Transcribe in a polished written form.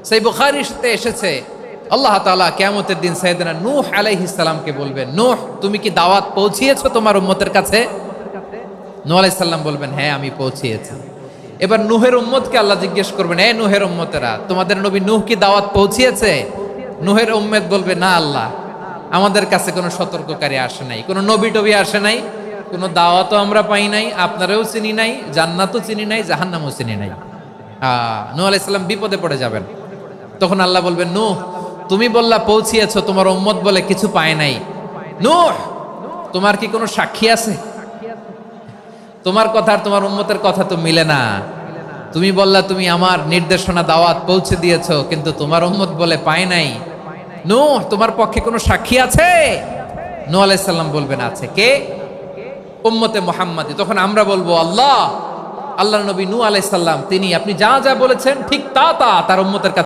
সেই বুখারীতে এসেছে আল্লাহ তাআলা কিয়ামতের দিন সাইয়েদনা নূহ আলাইহিস সালামকে বলবেন, নূহ তুমি কি দাওয়াত পৌঁছিয়েছো তোমার উম্মতের কাছে? নূহ আলাইহিস সালাম বলবেন, হ্যাঁ আমি পৌঁছিয়েছি। এবার নূহের উম্মতকে আল্লাহ জিজ্ঞেস করবেন, এ নূহের উম্মতেরা, তোমাদের নবী নূহ কি দাওয়াত পৌঁছিয়েছে? নূহের উম্মত বলবে, না আল্লাহ, আমাদের কাছে কোনো সতর্ককারী আসে নাই, কোনো নবী টবি আসে নাই, কোনো দাওয়াতও আমরা পাই নাই, আপনারাও চিনি নাই, জান্নাতও চিনি নাই, জাহান্নামও চিনি নাই। নূহ আলাইহিস সালাম বিপদে পড়ে যাবেন। তখন আল্লাহ বলবেন, নূহ তুমি বললা পৌঁছিয়েছো, তোমার উম্মত বলে কিছু পায় নাই। নূহ তোমার কি কোনো সাক্ষী আছে? তোমার কথা আর তোমার উম্মতের কথা তো মিলে না। তুমি বললা তুমি আমার নির্দেশনা দাওয়াত পৌঁছে দিয়েছো, কিন্তু তোমার উম্মত বলে পায় নাই। নূহ তোমার পক্ষে কোনো সাক্ষী আছে? নূহ আলাইহিস সালাম বলবেন, আছে। কে? উম্মতে মুহাম্মাদি। তখন আমরা বলবো, আল্লাহ, আল্লাহর নবী নূহ আলাইহিস সালাম তিনি আপনি যা যা বলেছেন ঠিক তা তার উম্মতের কাছে